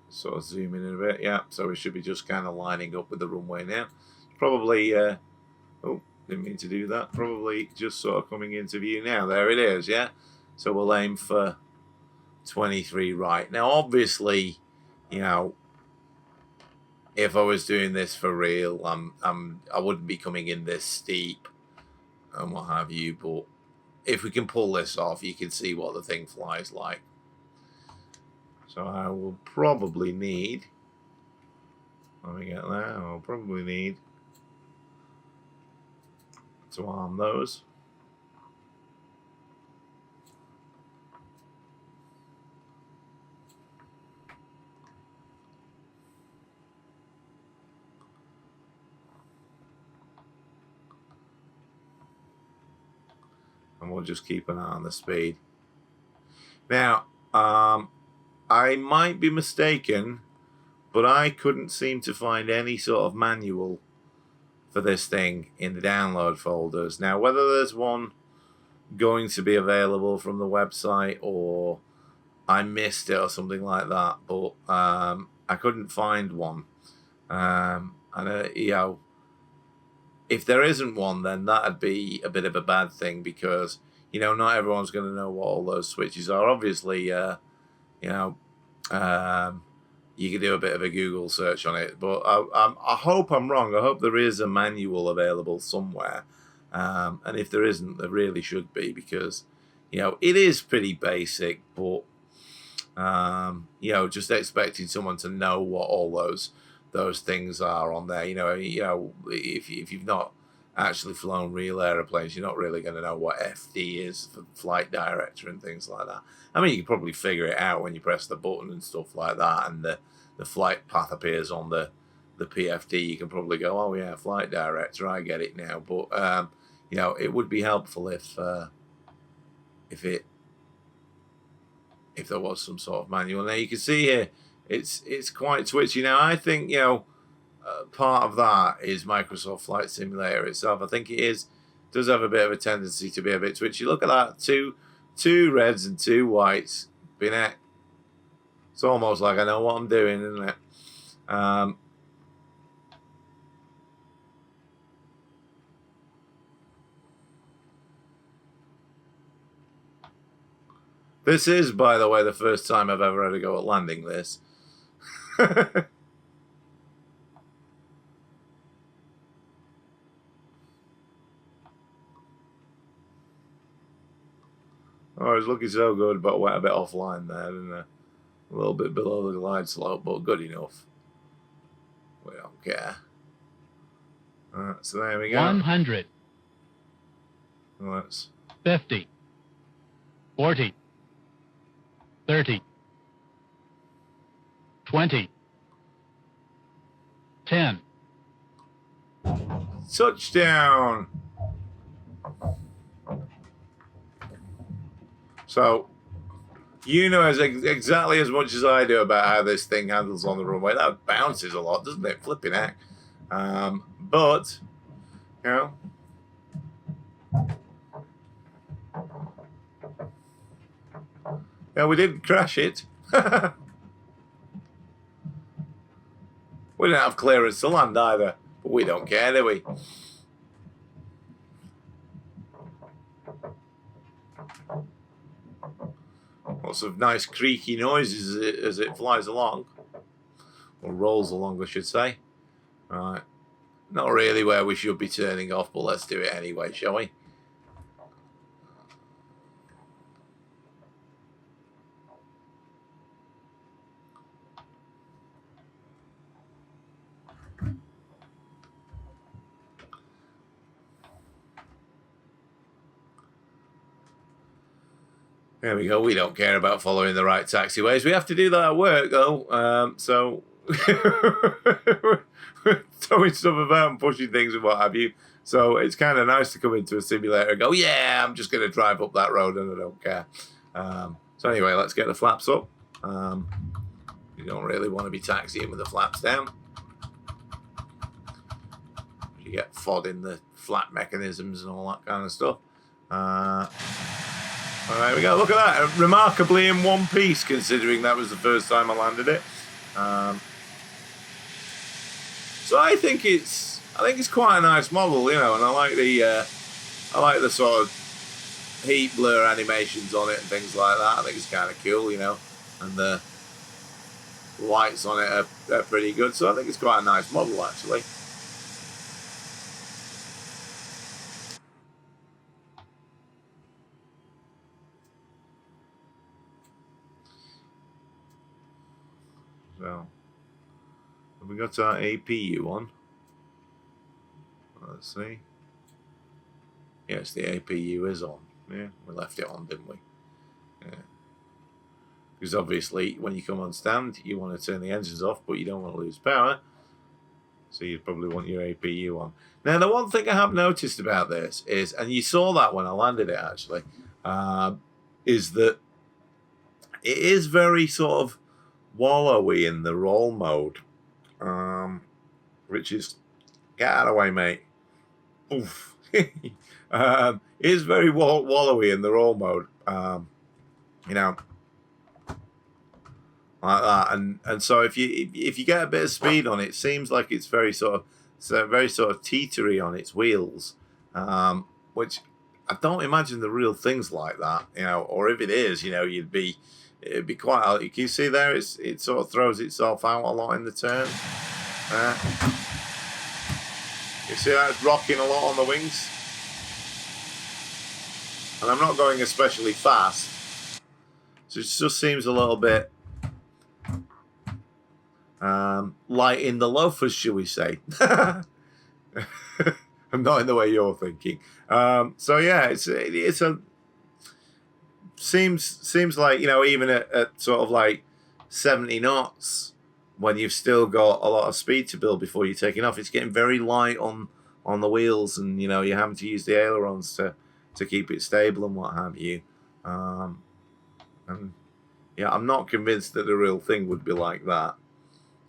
Sort of zoom in a bit. Yeah, so we should be just kind of lining up with the runway now. Probably, oh, didn't mean to do that. Probably just sort of coming into view now. There it is, yeah. So we'll aim for 23 right. Now, obviously, you know, if I was doing this for real, I wouldn't be coming in this steep and what have you, but if we can pull this off, you can see what the thing flies like. So I will probably need, let me get there, I'll probably need to arm those. And we'll just keep an eye on the speed. Now, I might be mistaken, but I couldn't seem to find any sort of manual for this thing in the download folders. Now, whether there's one going to be available from the website or I missed it or something like that, but I couldn't find one. And, you know, if there isn't one, then that'd be a bit of a bad thing because, you know, not everyone's going to know what all those switches are. Obviously, you know, you can do a bit of a Google search on it, but I hope I'm wrong. I hope there is a manual available somewhere. And if there isn't, there really should be because, you know, it is pretty basic, but You know, just expecting someone to know what all those things are on there. You know, if you've not actually flown real airplanes, you're not really going to know what FD is for flight director and things like that. I mean, you can probably figure it out when you press the button and stuff like that, and the flight path appears on the PFD. You can probably go, oh yeah, flight director, I get it now. But you know, it would be helpful if there was some sort of manual. Now you can see here, it's quite twitchy. Now I think, you know, part of that is Microsoft Flight Simulator itself. I think it does have a bit of a tendency to be a bit twitchy. Look at that, two reds and two whites. Binet. It's almost like I know what I'm doing, isn't it? This is, by the way, the first time I've ever had a go at landing this. Oh, it's looking so good, but went a bit offline there, didn't I? A little bit below the glide slope, but good enough. We don't care. So there we go. 100. Let's 50. 40. 30. 20. 10. touchdown. So, you know exactly as much as I do about how this thing handles on the runway. That bounces a lot, doesn't it? Flipping heck. But, you know. Yeah, we didn't crash it. We didn't have clearance to land either. But we don't care, do we? Lots of nice creaky noises as it flies along. Or rolls along, I should say. Right. Not really where we should be turning off, but let's do it anyway, shall we? There we go. We don't care about following the right taxiways. We have to do that at work, though. So we're throwing stuff about and pushing things and what have you. So it's kind of nice to come into a simulator and go, yeah, I'm just going to drive up that road and I don't care. So anyway, let's get the flaps up. You don't really want to be taxiing with the flaps down. You get FOD in the flap mechanisms and all that kind of stuff. All right, we go. Look at that. Remarkably in one piece, considering that was the first time I landed it. So I think it's quite a nice model, you know, and I like the sort of heat blur animations on it and things like that. I think it's kind of cool, you know, and the lights on it are pretty good. So I think it's quite a nice model, actually. So, have we got our APU on? Let's see. Yes, the APU is on. Yeah, we left it on, didn't we? Yeah. Because obviously, when you come on stand, you want to turn the engines off, but you don't want to lose power. So you probably want your APU on. Now, the one thing I have noticed about this is, and you saw that when I landed it actually, is that it is very sort of wallowy in the roll mode, which is, get out of the way, mate. Oof. It is very wallowy in the roll mode, you know, like that, and so if you get a bit of speed on it, it seems like it's very sort of teetery on its wheels, which I don't imagine the real thing's like that, you know, or if it is, you know, it'd be quite. You can see there, it sort of throws itself out a lot in the turn. You see that it's rocking a lot on the wings, and I'm not going especially fast. So it just seems a little bit light in the loafers, shall we say? I'm not in the way you're thinking. So yeah, it's a seems like, you know, even at sort of like 70 knots, when you've still got a lot of speed to build before you're taking off, it's getting very light on the wheels, and you know, you're having to use the ailerons to keep it stable and what have you. And yeah, I'm not convinced that the real thing would be like that.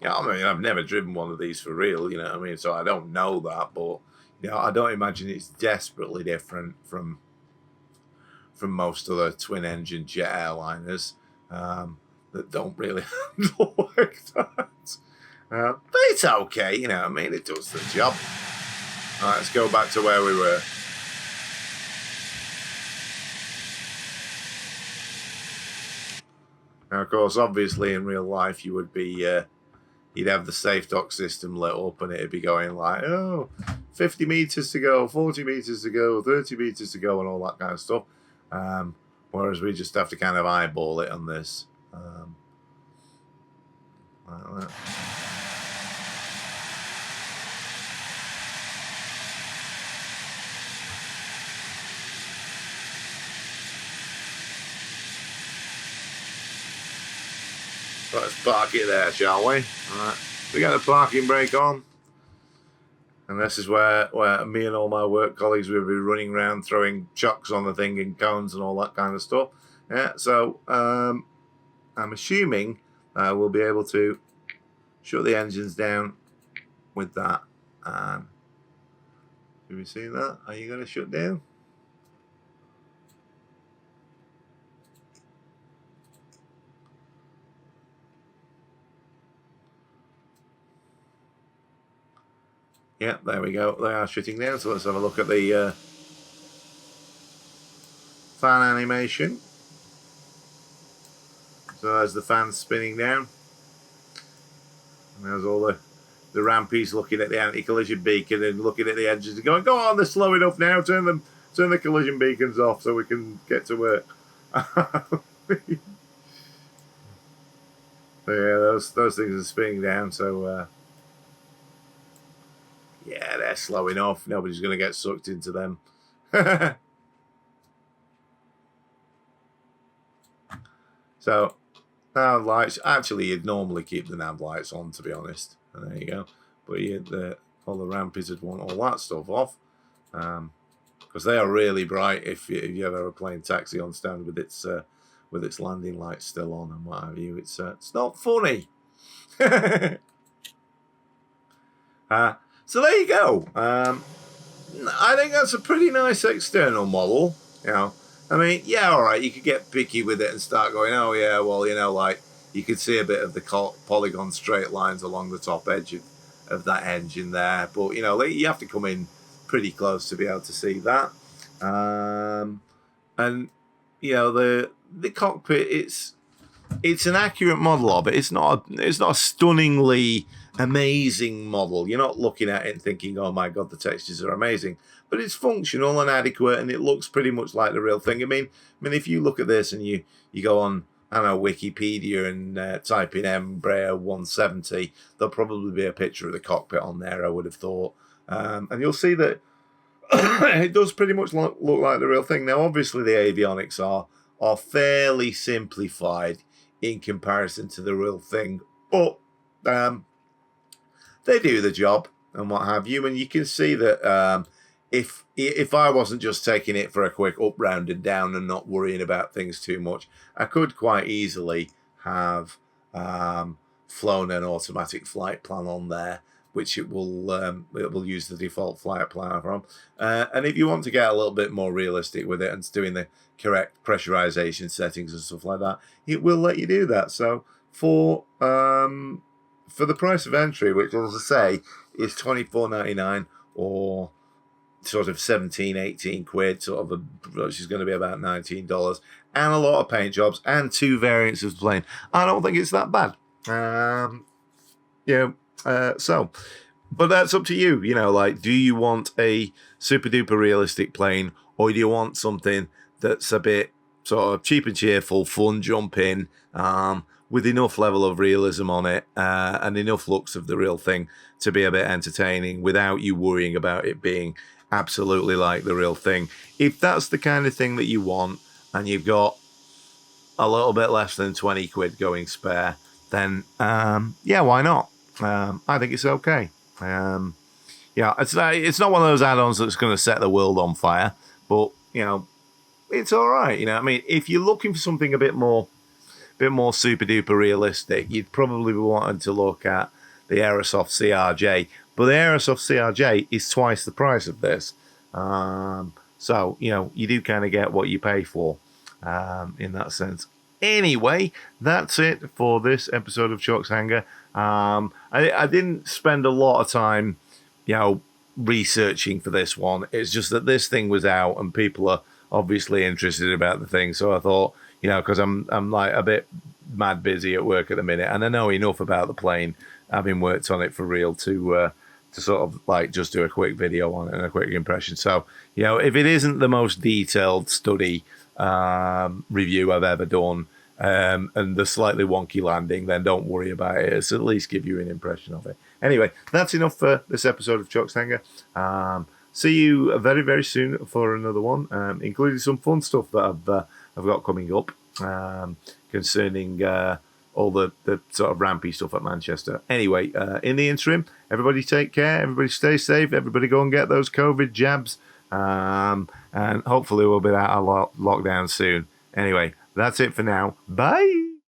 Yeah, I mean, I've never driven one of these for real, you know what I mean? So I don't know that, but you know, I don't imagine it's desperately different from most other twin-engine jet airliners that don't really handle like that. But it's okay, you know what I mean? It does the job. All right, let's go back to where we were. Now, of course, obviously, in real life, you would be, you'd have the safe dock system lit up, and it'd be going like, oh, 50 meters to go, 40 meters to go, 30 meters to go, and all that kind of stuff. Whereas we just have to kind of eyeball it on this. Like that. Let's park it there, shall we? All right. We got the parking brake on. And this is where me and all my work colleagues will be running around throwing chocks on the thing and cones and all that kind of stuff. Yeah, so I'm assuming we'll be able to shut the engines down with that. Do we see that? Are you going to shut down? Yeah, there we go. They are shutting down. So let's have a look at the fan animation. So there's the fans spinning down. And there's all the rampies looking at the anti-collision beacon and looking at the engines and going, go on, they're slow enough now. Turn the collision beacons off so we can get to work. So yeah, those things are spinning down. So yeah, they're slow enough. Nobody's going to get sucked into them. So, nav lights. Actually, you'd normally keep the nav lights on, to be honest. And there you go. But all the rampies would want all that stuff off. Because they are really bright if you ever a plane taxi on stand with its landing lights still on and what have you. It's not funny. So there you go. I think that's a pretty nice external model. You know, I mean, yeah, all right, you could get picky with it and start going, oh yeah, well, you know, like you could see a bit of the polygon straight lines along the top edge of that engine there, but you know, you have to come in pretty close to be able to see that. And you know, the cockpit, it's an accurate model of it. It's not a stunningly amazing model. You're not looking at it and thinking, oh my god, the textures are amazing, but it's functional and adequate, and it looks pretty much like the real thing. I mean, if you look at this and you go on, I don't know, Wikipedia and type in Embraer E170, there'll probably be a picture of the cockpit on there, I would have thought, and you'll see that it does pretty much look like the real thing. Now, obviously, the avionics are fairly simplified in comparison to the real thing, but they do the job and what have you. And you can see that if I wasn't just taking it for a quick up, round and down and not worrying about things too much, I could quite easily have flown an automatic flight plan on there, which it will use the default flight plan from. And if you want to get a little bit more realistic with it and doing the correct pressurization settings and stuff like that, it will let you do that. So for the price of entry, which, as I say, is $24.99 or sort of 17, 18 quid, sort of which is going to be about $19, and a lot of paint jobs and 2 variants of the plane, I don't think it's that bad. So, but that's up to you. You know, like, do you want a super duper realistic plane, or do you want something that's a bit sort of cheap and cheerful, fun jump in, with enough level of realism on it, and enough looks of the real thing to be a bit entertaining without you worrying about it being absolutely like the real thing. If that's the kind of thing that you want, and you've got a little bit less than 20 quid going spare, then yeah, why not? I think it's okay. Yeah, it's not one of those add-ons that's going to set the world on fire, but you know, it's all right. You know, I mean, if you're looking for something a bit more super duper realistic, you'd probably be wanting to look at the Aerosoft CRJ, but the Aerosoft CRJ is twice the price of this. So you know, you do kind of get what you pay for in that sense. Anyway, that's it for this episode of Chuck's Hangar. I didn't spend a lot of time, you know, researching for this one. It's just that this thing was out and people are obviously interested about the thing. So I thought, you know, because I'm like a bit mad busy at work at the minute, and I know enough about the plane, having worked on it for real, to sort of like just do a quick video on it and a quick impression. So, you know, if it isn't the most detailed study review I've ever done, and the slightly wonky landing, then don't worry about it. It's at least give you an impression of it. Anyway, that's enough for this episode of Chuck's Hangar. See you very, very soon for another one, including some fun stuff that I've got coming up concerning all the sort of rampy stuff at Manchester. Anyway, in the interim, everybody take care, everybody stay safe, everybody go and get those COVID jabs, and hopefully we'll be out of lockdown soon. Anyway, that's it for now. Bye!